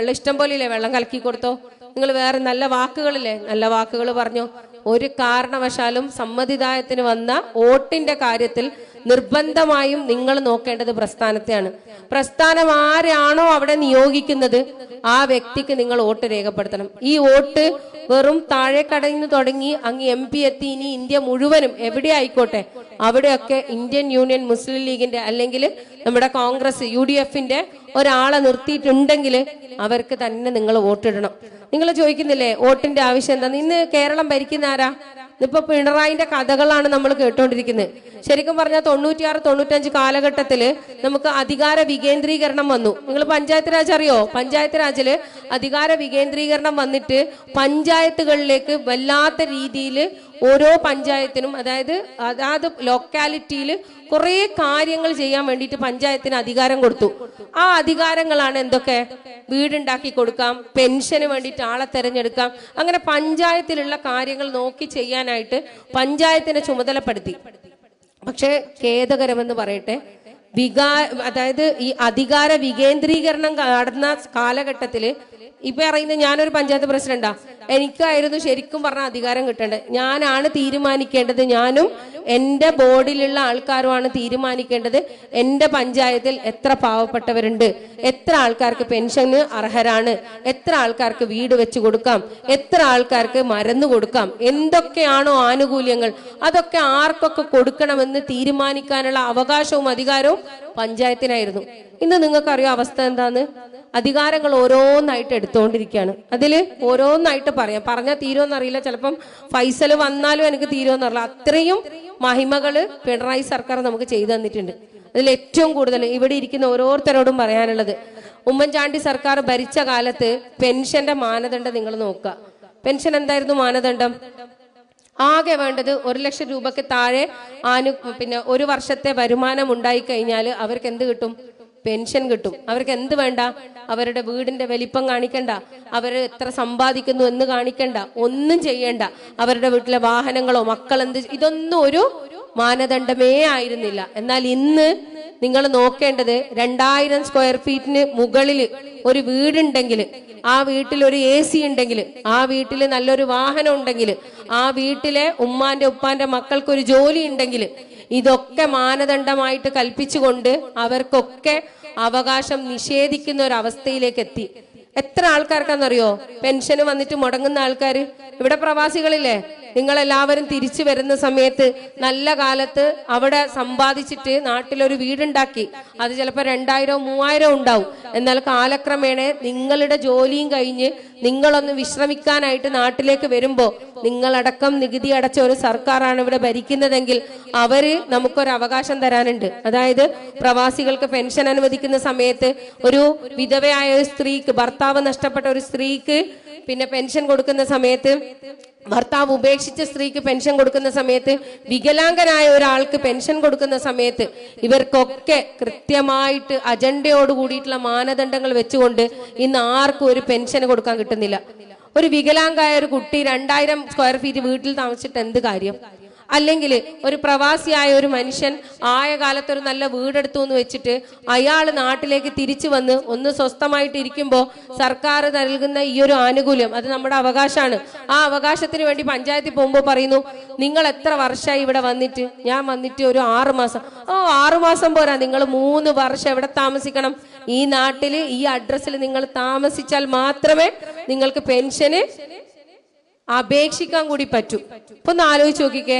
വെള്ളം ഇഷ്ടം പോലെയില്ലേ, വെള്ളം കലക്കി കൊടുത്തോ. നിങ്ങൾ വേറെ നല്ല വാക്കുകളില്ലേ, നല്ല വാക്കുകൾ പറഞ്ഞോ. ഒരു കാരണവശാലും സമ്മതിദായത്തിന് വന്ന വോട്ടിന്റെ കാര്യത്തിൽ നിർബന്ധമായും നിങ്ങൾ നോക്കേണ്ടത് പ്രസ്ഥാനത്തെയാണ്. പ്രസ്ഥാനം ആരാണോ അവിടെ നിയോഗിക്കുന്നത് ആ വ്യക്തിക്ക് നിങ്ങൾ വോട്ട് രേഖപ്പെടുത്തണം. ഈ വോട്ട് വെറും താഴെക്കടയിൽ തുടങ്ങി അങ്ങ് MP എത്തി ഇനി ഇന്ത്യ മുഴുവനും എവിടെ ആയിക്കോട്ടെ അവിടെയൊക്കെ ഇന്ത്യൻ യൂണിയൻ മുസ്ലിം ലീഗിന്റെ അല്ലെങ്കിൽ നമ്മുടെ കോൺഗ്രസ് UDFന്റെ ഒരാളെ നിർത്തിയിട്ടുണ്ടെങ്കിൽ അവർക്ക് തന്നെ നിങ്ങൾ വോട്ടിടണം. നിങ്ങൾ ചോദിക്കുന്നില്ലേ വോട്ടിന്റെ ആവശ്യം എന്താ? ഇന്ന് കേരളം ഭരിക്കുന്ന ആരാ? ഇപ്പൊ പിണറായിന്റെ കഥകളാണ് നമ്മൾ കേട്ടോണ്ടിരിക്കുന്നത്. ശരിക്കും പറഞ്ഞാൽ 96-95 കാലഘട്ടത്തില് നമുക്ക് അധികാര വികേന്ദ്രീകരണം വന്നു. നിങ്ങൾ പഞ്ചായത്ത് രാജ് അറിയോ? പഞ്ചായത്ത് രാജില് അധികാര വികേന്ദ്രീകരണം വന്നിട്ട് പഞ്ചായത്തുകളിലേക്ക് വല്ലാത്ത രീതിയിൽ ഓരോ പഞ്ചായത്തിനും അതാത് ലൊക്കാലിറ്റിയിൽ കുറെ കാര്യങ്ങൾ ചെയ്യാൻ വേണ്ടിയിട്ട് പഞ്ചായത്തിന് അധികാരം കൊടുത്തു. ആ അധികാരങ്ങളാണ് എന്തൊക്കെ? വീടുണ്ടാക്കി കൊടുക്കാം, പെൻഷന് വേണ്ടിയിട്ട് ആളെ തെരഞ്ഞെടുക്കാം, അങ്ങനെ പഞ്ചായത്തിലുള്ള കാര്യങ്ങൾ നോക്കി ചെയ്യാനായിട്ട് പഞ്ചായത്തിനെ ചുമതലപ്പെടുത്തി. പക്ഷെ ഖേദകരമെന്ന് പറയട്ടെ, ഈ അധികാര വികേന്ദ്രീകരണം നടന്ന കാലഘട്ടത്തില് ഇപ്പൊ പറയുന്നത് ഞാനൊരു പഞ്ചായത്ത് പ്രസിഡന്റാ, എനിക്കായിരുന്നു ശരിക്കും പറഞ്ഞ അധികാരം കിട്ടേണ്ടത്. ഞാനാണ് തീരുമാനിക്കേണ്ടത്, ഞാനും എൻ്റെ ബോർഡിലുള്ള ആൾക്കാരുമാണ് തീരുമാനിക്കേണ്ടത് എൻ്റെ പഞ്ചായത്തിൽ എത്ര പാവപ്പെട്ടവരുണ്ട്, എത്ര ആൾക്കാർക്ക് പെൻഷന് അർഹരാണ്, എത്ര ആൾക്കാർക്ക് വീട് വെച്ച് കൊടുക്കാം, എത്ര ആൾക്കാർക്ക് മരുന്ന് കൊടുക്കാം, എന്തൊക്കെയാണോ ആനുകൂല്യങ്ങൾ അതൊക്കെ ആർക്കൊക്കെ കൊടുക്കണമെന്ന് തീരുമാനിക്കാനുള്ള അവകാശവും അധികാരവും പഞ്ചായത്തിനായിരുന്നു. ഇന്ന് നിങ്ങൾക്കറിയോ അവസ്ഥ എന്താന്ന്? അധികാരങ്ങൾ ഓരോന്നായിട്ട് എടുത്തുകൊണ്ടിരിക്കുകയാണ്. അതിൽ ഓരോന്നായിട്ട് പറഞ്ഞാൽ തീരുമെന്നറിയില്ല. ചിലപ്പം ഫൈസൽ വന്നാലും എനിക്ക് തീരുമെന്നറിയില്ല. അത്രയും മഹിമകള് പിണറായി സർക്കാർ നമുക്ക് ചെയ്തു തന്നിട്ടുണ്ട്. അതിൽ ഏറ്റവും കൂടുതൽ ഇവിടെ ഇരിക്കുന്ന ഓരോരുത്തരോടും പറയാനുള്ളത്, ഉമ്മൻചാണ്ടി സർക്കാർ ഭരിച്ച കാലത്ത് പെൻഷന്റെ മാനദണ്ഡം നിങ്ങൾ നോക്കുക. പെൻഷൻ എന്തായിരുന്നു മാനദണ്ഡം? ആകെ വേണ്ടത് 1 ലക്ഷം രൂപയ്ക്ക് താഴെ ഒരു വർഷത്തെ വരുമാനം ഉണ്ടായി കഴിഞ്ഞാൽ അവർക്ക് എന്ത് കിട്ടും? പെൻഷൻ കിട്ടും. അവർക്ക് എന്ത് വേണ്ട? അവരുടെ വീടിന്റെ വലിപ്പം കാണിക്കണ്ട, അവർ എത്ര സമ്പാദിക്കുന്നു എന്ന് കാണിക്കണ്ട, ഒന്നും ചെയ്യണ്ട. അവരുടെ വീട്ടിലെ വാഹനങ്ങളോ മക്കളെന്ത്, ഇതൊന്നും ഒരു മാനദണ്ഡമേ ആയിരുന്നില്ല. എന്നാൽ ഇന്ന് നിങ്ങൾ നോക്കേണ്ടത് 2000 സ്ക്വയർ ഫീറ്റിന് മുകളിൽ ഒരു വീടുണ്ടെങ്കിൽ, ആ വീട്ടിൽ ഒരു AC ഉണ്ടെങ്കിൽ, ആ വീട്ടിൽ നല്ലൊരു വാഹനം ഉണ്ടെങ്കിൽ, ആ വീട്ടിലെ ഉമ്മാന്റെ ഉപ്പാന്റെ മക്കൾക്കൊരു ജോലി ഉണ്ടെങ്കിൽ, ഇതൊക്കെ മാനദണ്ഡമായിട്ട് കൽപ്പിച്ചുകൊണ്ട് അവർക്കൊക്കെ അവകാശം നിഷേധിക്കുന്ന ഒരു അവസ്ഥയിലേക്ക് എത്തി. എത്ര ആൾക്കാർക്കാന്നറിയോ പെൻഷന് വന്നിട്ട് മുടങ്ങുന്ന ആൾക്കാർ? ഇവിടെ പ്രവാസികളില്ലേ, നിങ്ങളെല്ലാവരും തിരിച്ചു വരുന്ന സമയത്ത് നല്ല കാലത്ത് അവിടെ സമ്പാദിച്ചിട്ട് നാട്ടിലൊരു വീടുണ്ടാക്കി, അത് ചിലപ്പോൾ 2000-3000 ഉണ്ടാവും. എന്നാൽ കാലക്രമേണ നിങ്ങളുടെ ജോലിയും കഴിഞ്ഞ് നിങ്ങളൊന്ന് വിശ്രമിക്കാനായിട്ട് നാട്ടിലേക്ക് വരുമ്പോൾ നിങ്ങളടക്കം നികുതി അടച്ച ഒരു സർക്കാരാണ് ഇവിടെ ഭരിക്കുന്നതെങ്കിൽ അവര് നമുക്കൊരു അവകാശം തരാനുണ്ട്. അതായത് പ്രവാസികൾക്ക് പെൻഷൻ അനുവദിക്കുന്ന സമയത്ത് ഒരു വിധവയായ ഒരു സ്ത്രീക്ക്, ഭർത്താവ് നഷ്ടപ്പെട്ട ഒരു സ്ത്രീക്ക് പെൻഷൻ കൊടുക്കുന്ന സമയത്ത്, ഭർത്താവ് ഉപേക്ഷിച്ച സ്ത്രീക്ക് പെൻഷൻ കൊടുക്കുന്ന സമയത്ത്, വികലാംഗനായ ഒരാൾക്ക് പെൻഷൻ കൊടുക്കുന്ന സമയത്ത് ഇവർക്കൊക്കെ കൃത്യമായിട്ട് അജണ്ടയോട് കൂടിയിട്ടുള്ള മാനദണ്ഡങ്ങൾ വെച്ചുകൊണ്ട് ഇന്ന് ആർക്കും ഒരു പെൻഷൻ കൊടുക്കാൻ കിട്ടുന്നില്ല. ഒരു വികലാംഗായ ഒരു കുട്ടി 2000 സ്ക്വയർ ഫീറ്റ് വീട്ടിൽ താമസിച്ചിട്ട് എന്ത് കാര്യം? അല്ലെങ്കിൽ ഒരു പ്രവാസിയായ ഒരു മനുഷ്യൻ ആയ കാലത്ത് ഒരു നല്ല വീടെടുത്തു എന്ന് വെച്ചിട്ട് അയാൾ നാട്ടിലേക്ക് തിരിച്ചു വന്ന് ഒന്ന് സ്വസ്ഥമായിട്ട് ഇരിക്കുമ്പോൾ സർക്കാർ നൽകുന്ന ഈ ഒരു ആനുകൂല്യം, അത് നമ്മുടെ അവകാശമാണ്. ആ അവകാശത്തിന് വേണ്ടി പഞ്ചായത്തിൽ പോകുമ്പോൾ പറയുന്നു, നിങ്ങൾ എത്ര വർഷമായി ഇവിടെ വന്നിട്ട്? ഞാൻ വന്നിട്ട് ഒരു 6 മാസം. 6 മാസം പോരാ, നിങ്ങൾ 3 വർഷം എവിടെ താമസിക്കണം? ഈ നാട്ടില് ഈ അഡ്രസ്സിൽ നിങ്ങൾ താമസിച്ചാൽ മാത്രമേ നിങ്ങൾക്ക് പെൻഷന് അപേക്ഷിക്കാൻ കൂടി പറ്റൂ. ഇപ്പൊ ഒന്ന് ആലോചിച്ച് നോക്കിക്കേ,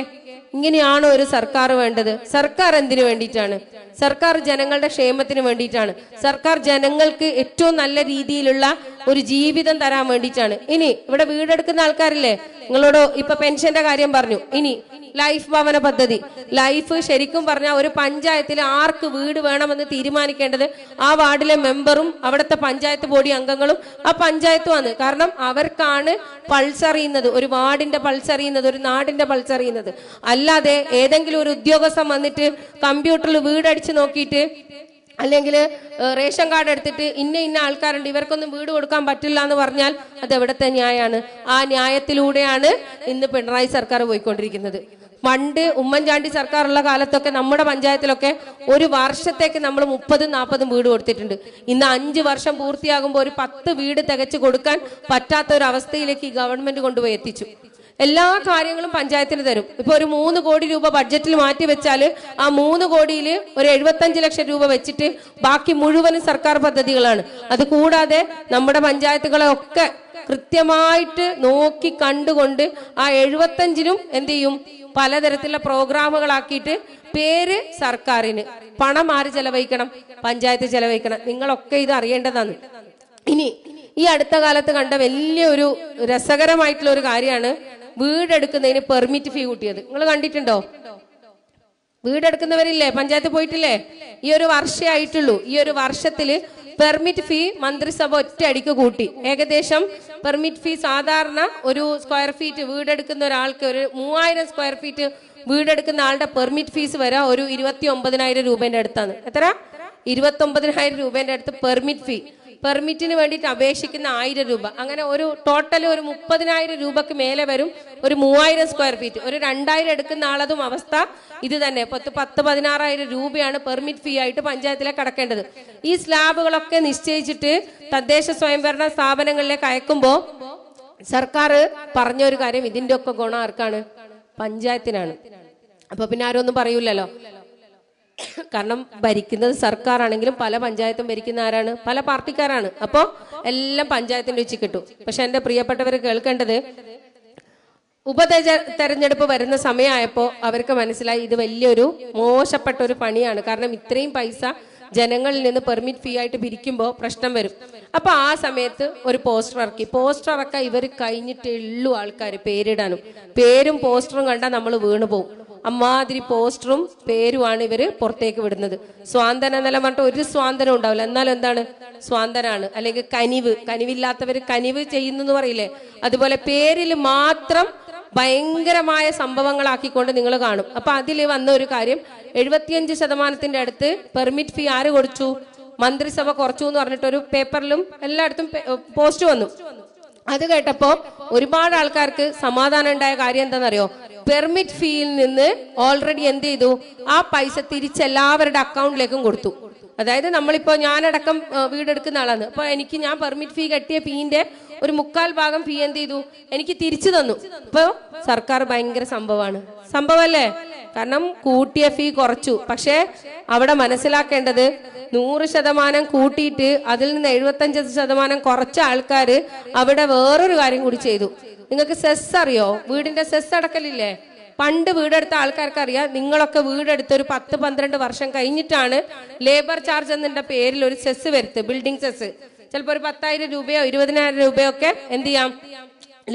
ഇങ്ങനെയാണോ ഒരു സർക്കാർ വേണ്ടത്? സർക്കാർ എന്തിനു വേണ്ടിയിട്ടാണ്? സർക്കാർ ജനങ്ങളുടെ ക്ഷേമത്തിന് വേണ്ടിയിട്ടാണ്. സർക്കാർ ജനങ്ങൾക്ക് ഏറ്റവും നല്ല രീതിയിലുള്ള ഒരു ജീവിതം തരാൻ വേണ്ടിയിട്ടാണ്. ഇനി ഇവിടെ വീടെടുക്കുന്ന ആൾക്കാരില്ലേ, നിങ്ങളോട് ഇപ്പൊ പെൻഷന്റെ കാര്യം പറഞ്ഞു. ഇനി ലൈഫ് ഭവന പദ്ധതി, ലൈഫ് ശരിക്കും പറഞ്ഞാൽ ഒരു പഞ്ചായത്തിൽ ആർക്ക് വീട് വേണമെന്ന് തീരുമാനിക്കേണ്ടത് ആ വാർഡിലെ മെമ്പറും അവിടുത്തെ പഞ്ചായത്ത് ബോഡി അംഗങ്ങളും ആ പഞ്ചായത്തുമാണ്. കാരണം അവർക്കാണ് പൾസ് അറിയുന്നത്, ഒരു വാർഡിന്റെ പൾസ് അറിയുന്നത്, ഒരു നാടിന്റെ പൾസ് അറിയുന്നത്. അല്ലാതെ ഏതെങ്കിലും ഒരു ഉദ്യോഗസ്ഥൻ വന്നിട്ട് കമ്പ്യൂട്ടറിൽ വീടടിച്ച് നോക്കിയിട്ട് അല്ലെങ്കിൽ റേഷൻ കാർഡ് എടുത്തിട്ട് ഇന്ന ആൾക്കാരുണ്ട്, ഇവർക്കൊന്നും വീട് കൊടുക്കാൻ പറ്റില്ല എന്ന് പറഞ്ഞാൽ അത് എവിടത്തെ ന്യായമാണ്? ആ ന്യായത്തിലൂടെയാണ് ഇന്ന് പിണറായി സർക്കാർ പോയിക്കൊണ്ടിരിക്കുന്നത്. പണ്ട് ഉമ്മൻചാണ്ടി സർക്കാരുള്ള കാലത്തൊക്കെ നമ്മുടെ പഞ്ചായത്തിലൊക്കെ ഒരു വർഷത്തേക്ക് നമ്മൾ 30-40 വീട് കൊടുത്തിട്ടുണ്ട്. ഇന്ന് 5 വർഷം പൂർത്തിയാകുമ്പോൾ ഒരു 10 വീട് തികച്ചു കൊടുക്കാൻ പറ്റാത്ത ഒരു അവസ്ഥയിലേക്ക് ഈ ഗവൺമെന്റ് കൊണ്ടുപോയി എത്തിച്ചു. എല്ലാ കാര്യങ്ങളും പഞ്ചായത്തിന് തരും. ഇപ്പൊ ഒരു 3 കോടി രൂപ ബഡ്ജറ്റിൽ മാറ്റി വെച്ചാൽ ആ 3 കോടിയിൽ ഒരു 75 ലക്ഷം രൂപ വെച്ചിട്ട് ബാക്കി മുഴുവനും സർക്കാർ പദ്ധതികളാണ്. അത് കൂടാതെ നമ്മുടെ പഞ്ചായത്തുകളെ ഒക്കെ കൃത്യമായിട്ട് നോക്കി കണ്ടുകൊണ്ട് ആ 75നും എന്ത് ചെയ്യും, പലതരത്തിലുള്ള പ്രോഗ്രാമുകളാക്കിയിട്ട് പേര് സർക്കാരിന്, പണം ആര് ചെലവഴിക്കണം? പഞ്ചായത്ത് ചെലവഴിക്കണം. നിങ്ങളൊക്കെ ഇത് അറിയേണ്ടതാണ്. ഇനി ഈ അടുത്ത കാലത്ത് കണ്ട വലിയൊരു രസകരമായിട്ടുള്ള ഒരു കാര്യമാണ് വീടെടുക്കുന്നതിന് പെർമിറ്റ് ഫീ കൂട്ടിയത്. നിങ്ങൾ കണ്ടിട്ടുണ്ടോ? വീടെടുക്കുന്നവരില്ലേ, പഞ്ചായത്ത് പോയിട്ടില്ലേ? ഈ ഒരു വർഷമേ ആയിട്ടുള്ളൂ. ഈ ഒരു വർഷത്തില് പെർമിറ്റ് ഫീ മന്ത്രിസഭ ഒറ്റ അടിക്ക് കൂട്ടി. ഏകദേശം പെർമിറ്റ് ഫീ സാധാരണ ഒരു സ്ക്വയർ ഫീറ്റ് വീടെടുക്കുന്ന ഒരാൾക്ക്, ഒരു 3000 സ്ക്വയർ ഫീറ്റ് വീടെടുക്കുന്ന ആളുടെ പെർമിറ്റ് ഫീസ് വരെ ഒരു 29,000 രൂപേന്റെ അടുത്താണ്. എത്ര? 29,000 രൂപേന്റെ അടുത്ത് പെർമിറ്റ് ഫീ. പെർമിറ്റിന് വേണ്ടിയിട്ട് അപേക്ഷിക്കുന്ന 1000 രൂപ. അങ്ങനെ ഒരു ടോട്ടൽ ഒരു 30,000 രൂപക്ക് മേലെ വരും ഒരു 3000 സ്ക്വയർ ഫീറ്റ്. ഒരു 2000 എടുക്കുന്ന ആളതും അവസ്ഥ ഇത് തന്നെ. 10-16,000 രൂപയാണ് പെർമിറ്റ് ഫീ ആയിട്ട് പഞ്ചായത്തിലേക്ക് അടക്കേണ്ടത്. ഈ സ്ലാബുകളൊക്കെ നിശ്ചയിച്ചിട്ട് തദ്ദേശ സ്വയംഭരണ സ്ഥാപനങ്ങളിലേക്ക് അയക്കുമ്പോൾ സർക്കാർ പറഞ്ഞൊരു കാര്യം, ഇതിന്റെ ഒക്കെ ഗുണം ആർക്കാണ്? പഞ്ചായത്തിനാണ്. അപ്പൊ പിന്നെ ആരും ഒന്നും പറയൂലല്ലോ. കാരണം ഭരിക്കുന്നത് സർക്കാർ ആണെങ്കിലും പല പഞ്ചായത്തും ഭരിക്കുന്ന ആരാണ്? പല പാർട്ടിക്കാരാണ്. അപ്പോ എല്ലാം പഞ്ചായത്തിന്റെ വെച്ച് കിട്ടും. പക്ഷെ എന്റെ പ്രിയപ്പെട്ടവർ കേൾക്കേണ്ടത്, തെരഞ്ഞെടുപ്പ് വരുന്ന സമയമായപ്പോ അവർക്ക് മനസ്സിലായി ഇത് വലിയൊരു മോശപ്പെട്ട ഒരു പണിയാണ്. കാരണം ഇത്രയും പൈസ ജനങ്ങളിൽ നിന്ന് പെർമിറ്റ് ഫീ ആയിട്ട് പിരിക്കുമ്പോൾ പ്രശ്നം വരും. അപ്പൊ ആ സമയത്ത് ഒരു പോസ്റ്റർ ഇറക്കി. പോസ്റ്റർ ഇറക്കാൻ ഇവർ കഴിഞ്ഞിട്ടേ ഉള്ളൂ ആൾക്കാർ പേരിടാനും. പേരും പോസ്റ്ററും കണ്ടാൽ നമ്മൾ വീണു പോകും. അമ്മാതിരി പോസ്റ്ററും പേരുമാണ് ഇവര് പുറത്തേക്ക് വിടുന്നത്. സ്വാന്തന എന്നെല്ലാം പറഞ്ഞിട്ട് ഒരു സ്വാന്തനം ഉണ്ടാവില്ല. എന്നാലും എന്താണ്? സ്വാന്തനാണ്. അല്ലെങ്കിൽ കനിവില്ലാത്തവര് കനിവ് ചെയ്യുന്നു പറയില്ലേ, അതുപോലെ പേരിൽ മാത്രം ഭയങ്കരമായ സംഭവങ്ങളാക്കിക്കൊണ്ട് നിങ്ങൾ കാണും. അപ്പൊ അതിൽ വന്ന ഒരു കാര്യം, 75% അടുത്ത് പെർമിറ്റ് ഫീ ആര് കുറച്ചു? മന്ത്രിസഭ കുറച്ചു എന്ന് പറഞ്ഞിട്ട് ഒരു പേപ്പറിലും എല്ലായിടത്തും പോസ്റ്റ് വന്നു. അത് കേട്ടപ്പോ ഒരുപാട് ആൾക്കാർക്ക് സമാധാനം ഉണ്ടായ കാര്യം എന്താണെന്നറിയോ? പെർമിറ്റ് ഫീയിൽ നിന്ന് ഓൾറെഡി എന്ത് ചെയ്തു? ആ പൈസ തിരിച്ചെല്ലാവരുടെ അക്കൗണ്ടിലേക്കും കൊടുത്തു. അതായത് നമ്മളിപ്പോ ഞാനടക്കം വീടെടുക്കുന്ന ആളാണ്. അപ്പൊ ഞാൻ പെർമിറ്റ് ഫീ കെട്ടിയ ഫീന്റെ ഒരു 3/4 ഭാഗം ഫീ എന്ത് ചെയ്തു? എനിക്ക് തിരിച്ചു തന്നു. ഇപ്പൊ സർക്കാർ ഭയങ്കര സംഭവമല്ലേ? കാരണം കൂട്ടിയ ഫീ കുറച്ചു. പക്ഷെ അവിടെ മനസ്സിലാക്കേണ്ടത് 100% കൂട്ടിയിട്ട് അതിൽ നിന്ന് 75% കുറച്ച ആൾക്കാർ അവിടെ വേറൊരു കാര്യം കൂടി ചെയ്തു. നിങ്ങൾക്ക് സെസ് അറിയോ? വീടിന്റെ സെസ് അടക്കലില്ലേ? പണ്ട് വീടെടുത്ത ആൾക്കാർക്ക് അറിയാം. നിങ്ങളൊക്കെ വീടെടുത്ത് ഒരു 10-12 വർഷം കഴിഞ്ഞിട്ടാണ് ലേബർ ചാർജ് എന്നതിന്റെ പേരിൽ ഒരു സെസ് വരുത്ത്, ബിൽഡിംഗ് സെസ്. ചിലപ്പോൾ ഒരു 10,000 രൂപയോ 20,000 രൂപയോ ഒക്കെ എന്ത് ചെയ്യാം,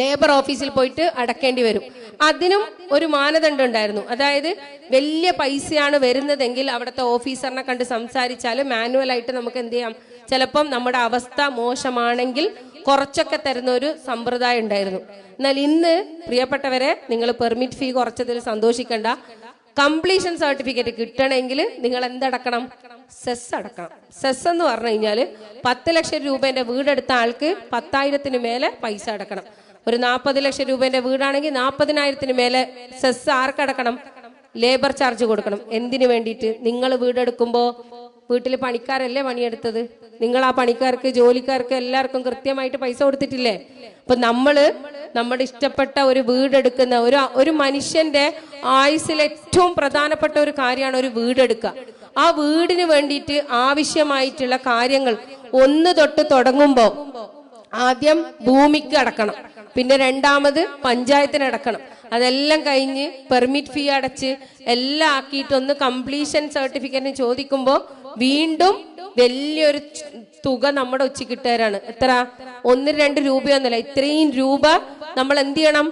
ലേബർ ഓഫീസിൽ പോയിട്ട് അടക്കേണ്ടി വരും. അതിനും ഒരു മാനദണ്ഡം ഉണ്ടായിരുന്നു. അതായത് വലിയ പൈസയാണ് വരുന്നതെങ്കിൽ അവിടുത്തെ ഓഫീസറിനെ കണ്ട് സംസാരിച്ചാൽ മാനുവലായിട്ട് നമുക്ക് എന്ത് ചെയ്യാം, ചിലപ്പം നമ്മുടെ അവസ്ഥ മോശമാണെങ്കിൽ കുറച്ചൊക്കെ തരുന്ന ഒരു സമ്പ്രദായം ഉണ്ടായിരുന്നു. എന്നാൽ ഇന്ന് പ്രിയപ്പെട്ടവരെ, നിങ്ങൾ പെർമിറ്റ് ഫീ കുറച്ചതിൽ സന്തോഷിക്കണ്ട. കംപ്ലീഷൻ സർട്ടിഫിക്കറ്റ് കിട്ടണമെങ്കിൽ നിങ്ങൾ എന്തടക്കണം? സെസ് അടക്കണം. സെസ് എന്ന് പറഞ്ഞു കഴിഞ്ഞാൽ 10 ലക്ഷം രൂപേന്റെ വീടെടുത്ത ആൾക്ക് 10,000 മേലെ പൈസ അടക്കണം. ഒരു 40 ലക്ഷം രൂപേന്റെ വീടാണെങ്കിൽ 40,000 മേലെ സെസ് ആർക്കടക്കണം? ലേബർ ചാർജ് കൊടുക്കണം. എന്തിനു വേണ്ടിയിട്ട്? നിങ്ങൾ വീടെടുക്കുമ്പോൾ വീട്ടിൽ പണിക്കാരല്ലേ പണിയെടുത്തത്? നിങ്ങൾ ആ പണിക്കാർക്ക്, ജോലിക്കാർക്ക് എല്ലാവർക്കും കൃത്യമായിട്ട് പൈസ കൊടുത്തിട്ടില്ലേ? അപ്പൊ നമ്മുടെ ഇഷ്ടപ്പെട്ട ഒരു വീടെടുക്കുന്ന ഒരു മനുഷ്യന്റെ ആയുസ്സിൽ ഏറ്റവും പ്രധാനപ്പെട്ട ഒരു കാര്യമാണ് ഒരു വീടെടുക്കുക. ആ വീടിന് വേണ്ടിയിട്ട് ആവശ്യമായിട്ടുള്ള കാര്യങ്ങൾ ഒന്ന് തൊട്ട് തുടങ്ങുമ്പോൾ ആദ്യം ഭൂമിക്ക് അടക്കണം, പിന്നെ രണ്ടാമത് പഞ്ചായത്തിന് അടക്കണം. അതെല്ലാം കഴിഞ്ഞ് പെർമിറ്റ് ഫീ അടച്ച് എല്ലാം ആക്കിയിട്ട് ഒന്ന് കംപ്ലീഷൻ സർട്ടിഫിക്കറ്റിന് ചോദിക്കുമ്പോൾ വീണ്ടും വലിയൊരു തുക നമ്മുടെ ഉച്ചയ്ക്ക് കിട്ടുകയാണ്. എത്ര? 1-2 രൂപയൊന്നുമല്ല, ഇത്രയും രൂപ നമ്മൾ എന്ത് ചെയ്യണം?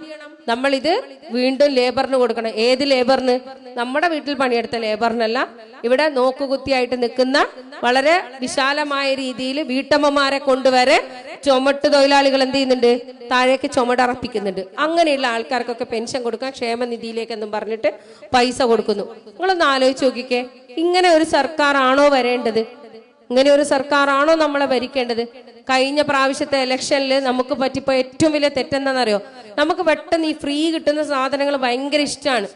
നമ്മളിത് വീണ്ടും ലേബറിന് കൊടുക്കണം. ഏത് ലേബറിന്? നമ്മുടെ വീട്ടിൽ പണിയെടുത്ത ലേബറിനല്ല. ഇവിടെ നോക്കുകുത്തിയായിട്ട് നിൽക്കുന്ന വളരെ വിശാലമായ രീതിയിൽ വീട്ടമ്മമാരെ കൊണ്ടുവരെ ചുമട്ട് തൊഴിലാളികൾ എന്ത് ചെയ്യുന്നുണ്ട്? താഴേക്ക് ചുമടറപ്പിക്കുന്നുണ്ട്. അങ്ങനെയുള്ള ആൾക്കാർക്കൊക്കെ പെൻഷൻ കൊടുക്കാൻ ക്ഷേമനിധിയിലേക്ക് എന്നും പറഞ്ഞിട്ട് പൈസ കൊടുക്കുന്നു. നിങ്ങളൊന്ന് ആലോചിച്ച് നോക്കിക്കേ, ഇങ്ങനെ ഒരു സർക്കാർ ആണോ വരേണ്ടത്? ഇങ്ങനെ ഒരു സർക്കാരാണോ നമ്മളെ ഭരിക്കേണ്ടത്? കഴിഞ്ഞ പ്രാവശ്യത്തെ ഇലക്ഷനിൽ നമുക്ക് പറ്റിപ്പോ ഏറ്റവും വലിയ തെറ്റെന്താണെന്നറിയോ? നമുക്ക് പെട്ടെന്ന് ഈ ഫ്രീ കിട്ടുന്ന സാധനങ്ങൾ ഭയങ്കര ഇഷ്ടമാണ്.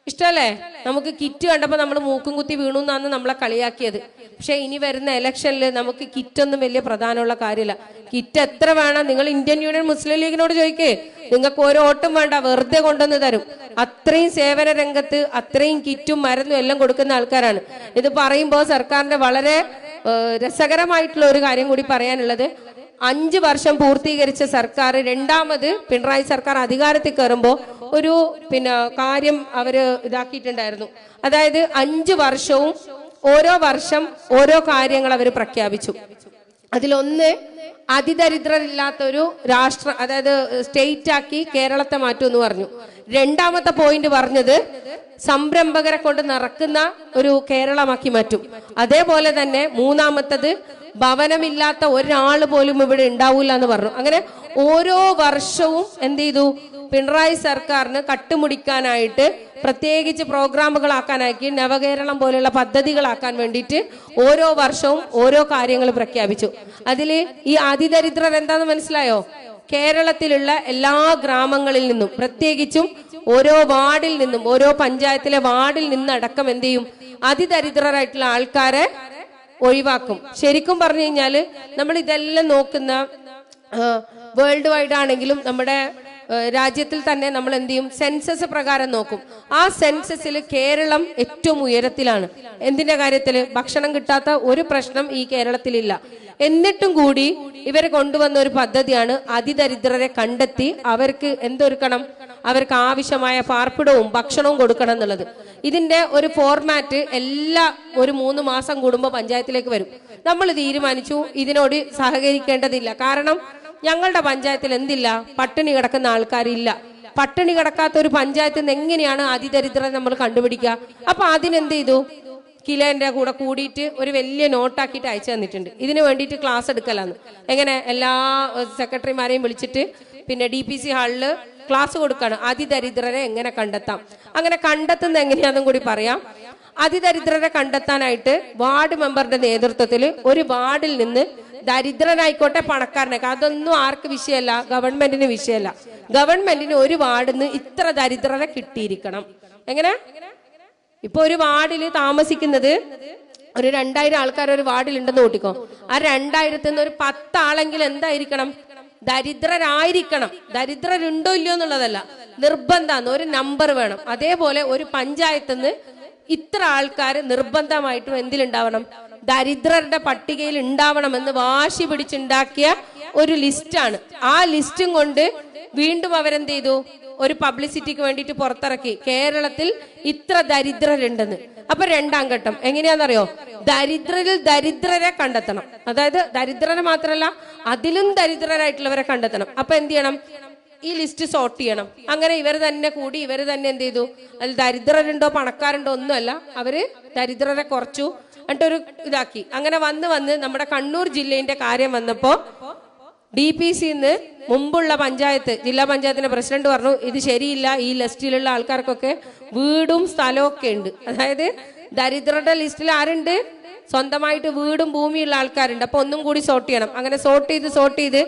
ഇഷ്ടല്ലേ? നമുക്ക് കിറ്റ് കണ്ടപ്പോൾ നമ്മൾ മൂക്കും കുത്തി വീണു എന്നാണ് നമ്മളെ കളിയാക്കിയത്. പക്ഷെ ഇനി വരുന്ന ഇലക്ഷനിൽ നമുക്ക് കിറ്റൊന്നും വലിയ പ്രധാനമുള്ള കാര്യമില്ല. കിറ്റ് എത്ര വേണം? നിങ്ങൾ ഇന്ത്യൻ യൂണിയൻ മുസ്ലിം ലീഗിനോട് ചോദിക്കേ, നിങ്ങൾക്ക് ഒരു ഓട്ടും വേണ്ട, വെറുതെ കൊണ്ടുവന്ന് തരും. അത്രയും സേവന രംഗത്ത് അത്രയും കിറ്റും മരുന്നും എല്ലാം കൊടുക്കുന്ന ആൾക്കാരാണ്. ഇത് പറയുമ്പോൾ സർക്കാരിന്റെ വളരെ രസകരമായിട്ടുള്ള ഒരു കാര്യം കൂടി പറയാനുള്ളത്, 5 വർഷം പൂർത്തീകരിച്ച സർക്കാർ രണ്ടാമത് പിണറായി സർക്കാർ അധികാരത്തിൽ കയറുമ്പോൾ ഒരു കാര്യം അവര് ഇതാക്കിയിട്ടുണ്ടായിരുന്നു. അതായത് 5 വർഷവും ഓരോ വർഷം ഓരോ കാര്യങ്ങൾ അവർ പ്രഖ്യാപിച്ചു. അതിലൊന്ന് അതിദരിദ്രരില്ലാത്തൊരു അതായത് സ്റ്റേറ്റ് ആക്കി കേരളത്തെ മാറ്റുമെന്ന് പറഞ്ഞു. രണ്ടാമത്തെ പോയിന്റ് പറഞ്ഞത് സംരംഭകരെ കൊണ്ട് നിറക്കുന്ന ഒരു കേരളമാക്കി മാറ്റും. അതേപോലെ തന്നെ മൂന്നാമത്തത് ഭവനമില്ലാത്ത ഒരാൾ പോലും ഇവിടെ ഉണ്ടാവൂല എന്ന് പറഞ്ഞു. അങ്ങനെ ഓരോ വർഷവും എന്ത് ചെയ്തു? പിണറായി സർക്കാരിന് കട്ടുമുടിക്കാനായിട്ട് പ്രത്യേകിച്ച് പ്രോഗ്രാമുകളാക്കാനാക്കി നവകേരളം പോലെയുള്ള പദ്ധതികളാക്കാൻ വേണ്ടിയിട്ട് ഓരോ വർഷവും ഓരോ കാര്യങ്ങൾ പ്രഖ്യാപിച്ചു. അതില് ഈ അതിദരിദ്രർ എന്താന്ന് മനസ്സിലായോ? കേരളത്തിലുള്ള എല്ലാ ഗ്രാമങ്ങളിൽ നിന്നും പ്രത്യേകിച്ചും ഓരോ വാർഡിൽ നിന്നും ഓരോ പഞ്ചായത്തിലെ വാർഡിൽ നിന്നടക്കം എന്ത് ചെയ്യും? അതിദരിദ്രരായിട്ടുള്ള ആൾക്കാരെ ഒഴിവാക്കും. ശരിക്കും പറഞ്ഞു കഴിഞ്ഞാല് നമ്മൾ ഇതെല്ലാം നോക്കുന്ന വേൾഡ് വൈഡ് ആണെങ്കിലും നമ്മുടെ രാജ്യത്തിൽ തന്നെ നമ്മൾ എന്ത് ചെയ്യും? സെൻസസ് പ്രകാരം നോക്കും. ആ സെൻസസിൽ കേരളം ഏറ്റവും ഉയരത്തിലാണ്. എന്തിന്റെ കാര്യത്തില്? ഭക്ഷണം കിട്ടാത്ത ഒരു പ്രശ്നം ഈ കേരളത്തിലില്ല. എന്നിട്ടും കൂടി ഇവരെ കൊണ്ടുവന്ന ഒരു പദ്ധതിയാണ് അതിദരിദ്രരെ കണ്ടെത്തി അവർക്ക് എന്തൊരുക്കണം? അവർക്ക് ആവശ്യമായ പാർപ്പിടവും ഭക്ഷണവും കൊടുക്കണം എന്നുള്ളത്. ഇതിന്റെ ഒരു ഫോർമാറ്റ് ഒരു 3 മാസം കൂടുമ്പോൾ പഞ്ചായത്തിലേക്ക് വരും. നമ്മൾ തീരുമാനിച്ചു ഇതിനോട് സഹകരിക്കേണ്ടതില്ല. കാരണം ഞങ്ങളുടെ പഞ്ചായത്തിൽ എന്തില്ല? പട്ടിണി കിടക്കുന്ന ആൾക്കാരില്ല. പട്ടിണി കിടക്കാത്ത ഒരു പഞ്ചായത്തിൽ നിന്ന് എങ്ങനെയാണ് അതിദരിദ്രരെ നമ്മൾ കണ്ടുപിടിക്കുക? അപ്പൊ അതിനെന്ത് ചെയ്തു? കിലോന്റെ കൂടെ കൂടിയിട്ട് ഒരു വലിയ നോട്ടാക്കിയിട്ട് അയച്ചു തന്നിട്ടുണ്ട്. ഇതിന് വേണ്ടിയിട്ട് ക്ലാസ് എടുക്കലാന്ന്. എങ്ങനെ? എല്ലാ സെക്രട്ടറിമാരെയും വിളിച്ചിട്ട് DPC ഹാളില് ക്ലാസ് കൊടുക്കാണ്. അതിദരിദ്രരെ എങ്ങനെ കണ്ടെത്താം? അങ്ങനെ കണ്ടെത്തുന്ന എങ്ങനെയാണെന്നും കൂടി പറയാം. അതിദരിദ്രരെ കണ്ടെത്താനായിട്ട് വാർഡ് മെമ്പറുടെ നേതൃത്വത്തിൽ ഒരു വാർഡിൽ നിന്ന് ദരിദ്രനായിക്കോട്ടെ പണക്കാരനായിക്കോട്ടെ അതൊന്നും ആർക്ക് വിഷയമല്ല, ഗവൺമെന്റിന് വിഷയമല്ല. ഗവൺമെന്റിന് ഒരു വാർഡിൽ നിന്ന് ഇത്ര ദരിദ്രരെ കിട്ടിയിരിക്കണം. എങ്ങനെ? ഇപ്പൊ ഒരു വാർഡിൽ താമസിക്കുന്നത് ഒരു 2000 ആൾക്കാർ ഒരു വാർഡിൽ ഉണ്ടെന്ന് കൂട്ടിക്കോ. ആ 2000 നിന്ന് ഒരു 10 ആളെങ്കിലും എന്തായിരിക്കണം? ദരിദ്രരായിരിക്കണം. ദരിദ്രരുണ്ടോ ഇല്ലയോ എന്നുള്ളതല്ല, നിർബന്ധമാണ്. ഒരു നമ്പർ വേണം. അതേപോലെ ഒരു പഞ്ചായത്തിൽ നിന്ന് ഇത്ര ആൾക്കാർ നിർബന്ധമായിട്ടും എന്തിലുണ്ടാവണം? ദരിദ്രരുടെ പട്ടികയിൽ ഉണ്ടാവണമെന്ന് വാശി പിടിച്ചുണ്ടാക്കിയ ഒരു ലിസ്റ്റാണ്. ആ ലിസ്റ്റും കൊണ്ട് വീണ്ടും അവരെന്ത് ചെയ്തു? ഒരു പബ്ലിസിറ്റിക്ക് വേണ്ടിയിട്ട് പുറത്തിറക്കി കേരളത്തിൽ ഇത്ര ദരിദ്രരുണ്ടെന്ന്. അപ്പൊ 2ാം ഘട്ടം എങ്ങനെയാണെന്നറിയോ? ദരിദ്രരിൽ ദരിദ്രരെ കണ്ടെത്തണം. അതായത് ദരിദ്രരെ മാത്രമല്ല അതിലും ദരിദ്രരായിട്ടുള്ളവരെ കണ്ടെത്തണം. അപ്പൊ എന്ത് ചെയ്യണം? ഈ ലിസ്റ്റ് സോർട്ട് ചെയ്യണം. അങ്ങനെ ഇവർ തന്നെ കൂടി ഇവർ തന്നെ എന്ത് ചെയ്തു? അതിൽ ദരിദ്രരുണ്ടോ പണക്കാരുണ്ടോ ഒന്നുമല്ല, അവര് ദരിദ്രരെ കുറച്ചു എന്നിട്ടൊരു ഇതാക്കി. അങ്ങനെ വന്ന് നമ്മുടെ കണ്ണൂർ ജില്ലേന്റെ കാര്യം വന്നപ്പോ DPCന്ന് മുമ്പുള്ള ജില്ലാ പഞ്ചായത്തിന്റെ പ്രസിഡന്റ് പറഞ്ഞു ഇത് ശരിയില്ല, ഈ ലിസ്റ്റിലുള്ള ആൾക്കാർക്കൊക്കെ വീടും സ്ഥലവും ഒക്കെ ഉണ്ട്. അതായത് ദരിദ്രരുടെ ലിസ്റ്റിൽ ആരുണ്ട്? സ്വന്തമായിട്ട് വീടും ഭൂമിയുള്ള ആൾക്കാരുണ്ട്. അപ്പൊ ഒന്നും കൂടി സോർട്ട് ചെയ്യണം. അങ്ങനെ സോർട്ട് ചെയ്ത്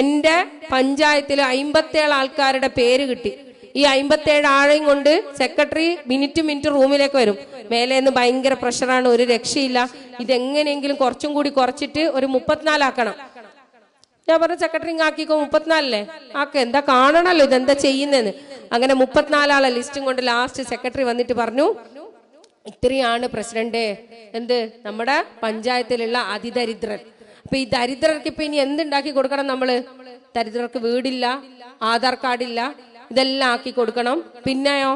എന്റെ പഞ്ചായത്തിൽ 57 ആൾക്കാരുടെ പേര് കിട്ടി. ഈ 57 ആളെയും കൊണ്ട് സെക്രട്ടറി മിനിറ്റ് റൂമിലേക്ക് വരും. മേലേന്ന് ഭയങ്കര പ്രഷറാണ്, ഒരു രക്ഷയില്ല. ഇതെങ്ങനെയെങ്കിലും കുറച്ചും കൂടി കുറച്ചിട്ട് ഒരു 34 ആക്കണം. ഞാൻ പറഞ്ഞു സെക്രട്ടറി ആക്കിക്കോ, 34 ആക്കെ, എന്താ കാണണല്ലോ ഇതെന്താ ചെയ്യുന്നതെന്ന്. അങ്ങനെ 34 ആളെ ലിസ്റ്റും കൊണ്ട് ലാസ്റ്റ് സെക്രട്ടറി വന്നിട്ട് പറഞ്ഞു ഇത്രയാണ് പ്രസിഡന്റ് നമ്മുടെ പഞ്ചായത്തിലുള്ള അതിദരിദ്രൻ. അപ്പൊ ഈ ദരിദ്രർക്ക് ഇപ്പൊ ഇനി എന്തുണ്ടാക്കി കൊടുക്കണം? നമ്മള് ദരിദ്രർക്ക് വീടില്ല, ആധാർ കാർഡില്ല, ഇതെല്ലാം ആക്കി കൊടുക്കണം. പിന്നെയോ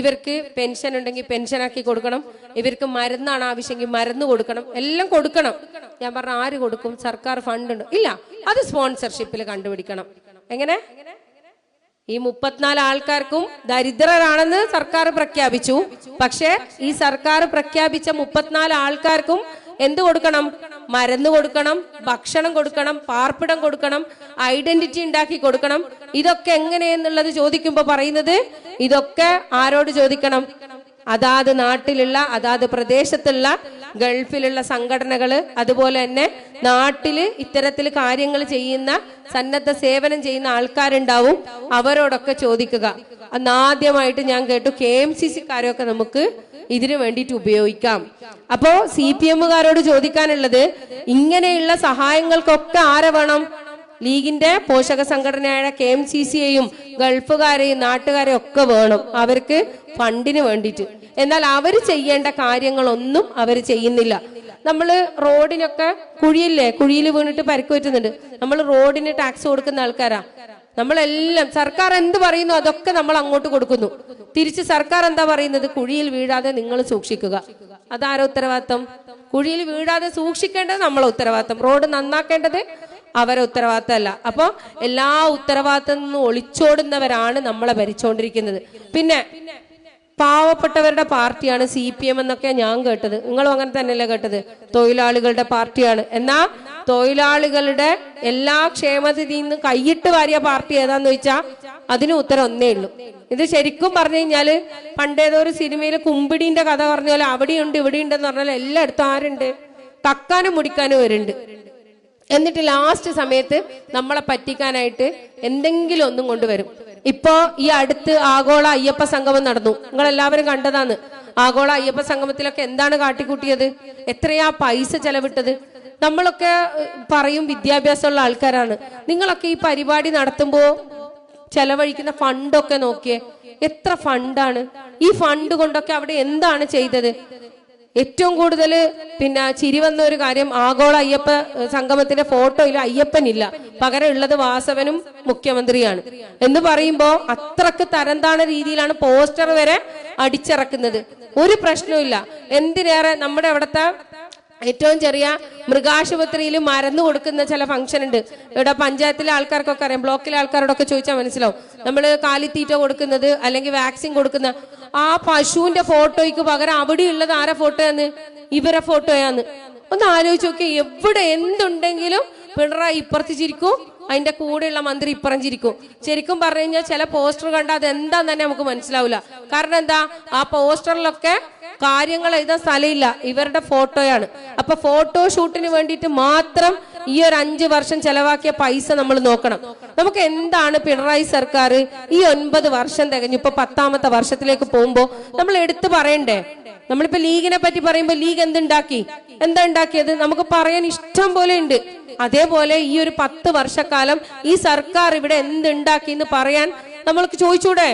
ഇവർക്ക് പെൻഷൻ ഉണ്ടെങ്കിൽ പെൻഷൻ ആക്കി കൊടുക്കണം. ഇവർക്ക് മരുന്നാണ് ആവശ്യമെങ്കിൽ മരുന്ന് കൊടുക്കണം. എല്ലാം കൊടുക്കണം. ഞാൻ പറഞ്ഞ ആര് കൊടുക്കും? സർക്കാർ ഫണ്ട് ഉണ്ട് ഇല്ല, അത് സ്പോൺസർഷിപ്പിൽ കണ്ടുപിടിക്കണം. എങ്ങനെ? ഈ 34 ആൾക്കാർക്കും ദരിദ്രരാണെന്ന് സർക്കാർ പ്രഖ്യാപിച്ചു. പക്ഷെ ഈ സർക്കാർ പ്രഖ്യാപിച്ച 34 ആൾക്കാർക്കും എന്ത് കൊടുക്കണം? മരുന്ന് കൊടുക്കണം, ഭക്ഷണം കൊടുക്കണം, പാർപ്പിടം കൊടുക്കണം, ഐഡന്റിറ്റി ഉണ്ടാക്കി കൊടുക്കണം. ഇതൊക്കെ എങ്ങനെയെന്നുള്ളത് ചോദിക്കുമ്പോ പറയുന്നത് ഇതൊക്കെ ആരോട് ചോദിക്കണം? അതാത് നാട്ടിലുള്ള അതാത് പ്രദേശത്തുള്ള ഗൾഫിലുള്ള സംഘടനകള്, അതുപോലെ തന്നെ നാട്ടില് ഇത്തരത്തിൽ കാര്യങ്ങൾ ചെയ്യുന്ന സന്നദ്ധ സേവനം ചെയ്യുന്ന ആൾക്കാരുണ്ടാവും. അവരോടൊക്കെ ചോദിക്കുക. അന്നാദ്യമായിട്ട് ഞാൻ കേട്ടു KMCC-കാരൊക്കെ നമുക്ക് ഇതിനു വേണ്ടിയിട്ട് ഉപയോഗിക്കാം. അപ്പോ CPM-കാരോട് ചോദിക്കാനുള്ളത്, ഇങ്ങനെയുള്ള സഹായങ്ങൾക്കൊക്കെ ആരെ വേണം? ലീഗിന്റെ പോഷക സംഘടനയായ KMCC-യെയും ഗൾഫുകാരെയും നാട്ടുകാരെയും ഒക്കെ വേണം അവർക്ക് ഫണ്ടിന് വേണ്ടിയിട്ട്. എന്നാൽ അവർ ചെയ്യേണ്ട കാര്യങ്ങളൊന്നും അവർ ചെയ്യുന്നില്ല. നമ്മള് റോഡിനൊക്കെ കുഴിയിൽ വീണിട്ട് പരിക്ക് പറ്റുന്നുണ്ട്. നമ്മൾ റോഡിന് ടാക്സ് കൊടുക്കുന്ന ആൾക്കാരാ. നമ്മളെല്ലാം സർക്കാർ എന്ത് പറയുന്നു അതൊക്കെ നമ്മൾ അങ്ങോട്ട് കൊടുക്കുന്നു. തിരിച്ച് സർക്കാർ എന്താ പറയുന്നത്? കുഴിയിൽ വീഴാതെ നിങ്ങൾ സൂക്ഷിക്കുക. അതാരോ ഉത്തരവാദിത്തം? കുഴിയിൽ വീഴാതെ സൂക്ഷിക്കേണ്ടത് നമ്മളെ ഉത്തരവാദിത്തം. റോഡ് നന്നാക്കേണ്ടത് അവരെ ഉത്തരവാദിത്തമല്ല. അപ്പൊ എല്ലാ ഉത്തരവാദിത്തം നിന്നും ഒളിച്ചോടുന്നവരാണ് നമ്മളെ ഭരിച്ചുകൊണ്ടിരിക്കുന്നത്. പിന്നെ പാവപ്പെട്ടവരുടെ പാർട്ടിയാണ് CPM എന്നൊക്കെ ഞാൻ കേട്ടത്. നിങ്ങളും അങ്ങനെ തന്നെയല്ലേ കേട്ടത്? തൊഴിലാളികളുടെ പാർട്ടിയാണ്. എന്നാ തൊഴിലാളികളുടെ എല്ലാ ക്ഷേമത്തിൽ നിന്ന് കൈയിട്ട് വാരിയ പാർട്ടി ഏതാന്ന് ചോദിച്ചാൽ അതിന് ഉത്തരം ഒന്നേ ഉള്ളൂ. ഇത് ശരിക്കും പറഞ്ഞു കഴിഞ്ഞാല് പണ്ടേതൊരു സിനിമയില് കുമ്പിടിന്റെ കഥ പറഞ്ഞ പോലെ അവിടെയുണ്ട് ഇവിടെയുണ്ടെന്ന് പറഞ്ഞാൽ എല്ലായിടത്തും ആരുണ്ട്? തക്കാനും മുടിക്കാനും വരുന്നുണ്ട്. എന്നിട്ട് ലാസ്റ്റ് സമയത്ത് നമ്മളെ പറ്റിക്കാനായിട്ട് എന്തെങ്കിലും ഒന്നും കൊണ്ടുവരും. ഇപ്പോ ഈ അടുത്ത് ആഗോള അയ്യപ്പ സംഗമം നടന്നു. നിങ്ങൾ എല്ലാവരും കണ്ടതാണ്. ആഗോള അയ്യപ്പ സംഗമത്തിലൊക്കെ എന്താണ് കാട്ടിക്കൂട്ടിയത്? എത്രയാ പൈസ ചെലവിട്ടത്? നമ്മളൊക്കെ പറയും വിദ്യാഭ്യാസമുള്ള ആൾക്കാരാണ്. നിങ്ങളൊക്കെ ഈ പരിപാടി നടത്തുമ്പോ ചെലവഴിക്കുന്ന ഫണ്ടൊക്കെ നോക്കിയേ, എത്ര ഫണ്ടാണ്? ഈ ഫണ്ട് കൊണ്ടൊക്കെ അവിടെ എന്താണ് ചെയ്തത്? ഏറ്റവും കൂടുതൽ പിന്നെ ചിരി വന്ന ഒരു കാര്യം, ആഗോള അയ്യപ്പ സംഗമത്തിന്റെ ഫോട്ടോയിൽ അയ്യപ്പനില്ല, പകരം ഉള്ളത് വാസവനും മുഖ്യമന്ത്രിയാണ് എന്ന് പറയുമ്പോ അത്രക്ക് തരംതാണ രീതിയിലാണ് പോസ്റ്റർ വരെ അടിച്ചിറക്കുന്നത്. ഒരു പ്രശ്നവുമില്ല. എന്തിനേറെ നമ്മുടെ അവിടുത്തെ ഏറ്റവും ചെറിയ മൃഗാശുപത്രിയിൽ മരുന്ന് കൊടുക്കുന്ന ചില ഫംഗ്ഷൻ ഉണ്ട്. ഇവിടെ പഞ്ചായത്തിലെ ആൾക്കാർക്കൊക്കെ അറിയാം, ബ്ലോക്കിലെ ആൾക്കാരോടൊക്കെ ചോദിച്ചാൽ മനസ്സിലാവും. നമ്മൾ കാലിത്തീറ്റ കൊടുക്കുന്നത് അല്ലെങ്കിൽ വാക്സിൻ കൊടുക്കുന്ന ആ പശുവിന്റെ ഫോട്ടോയ്ക്ക് പകരം അവിടെ ഉള്ളത് ആരെ ഫോട്ടോയാന്ന്? ഇവരെ ഫോട്ടോയാന്ന്. ഒന്ന് ആലോചിച്ച് നോക്കി. എവിടെ എന്തുണ്ടെങ്കിലും പിണറായി ഇപ്പുറത്ത് ചിരിക്കും, അതിന്റെ കൂടെയുള്ള മന്ത്രി ഇപ്പുറം ചിരിക്കും. ശരിക്കും പറഞ്ഞു കഴിഞ്ഞാൽ ചില പോസ്റ്റർ കണ്ടാൽ അത് എന്താന്ന് തന്നെ നമുക്ക് മനസ്സിലാവില്ല. കാരണം എന്താ? ആ പോസ്റ്ററിലൊക്കെ കാര്യങ്ങൾ എഴുതാൻ സ്ഥലമില്ല, ഇവരുടെ ഫോട്ടോയാണ്. അപ്പൊ ഫോട്ടോ ഷൂട്ടിന് വേണ്ടിയിട്ട് മാത്രം ഈ ഒരു 5 വർഷം ചെലവാക്കിയ പൈസ നമ്മൾ നോക്കണം. നമുക്ക് എന്താണ് പിണറായി സർക്കാർ ഈ 9 വർഷം തികഞ്ഞു ഇപ്പൊ 10ാമത്തെ വർഷത്തിലേക്ക് പോകുമ്പോ നമ്മൾ എടുത്തു പറയണ്ടേ? നമ്മളിപ്പോ ലീഗിനെ പറ്റി പറയുമ്പോ ലീഗ് എന്താ ഉണ്ടാക്കിയത്? നമുക്ക് പറയാൻ ഇഷ്ടം പോലെ ഉണ്ട്. അതേപോലെ ഈ ഒരു 10 വർഷക്കാലം ഈ സർക്കാർ ഇവിടെ എന്തുണ്ടാക്കി എന്ന് പറയാൻ നമ്മൾക്ക് ചോദിച്ചൂടെ?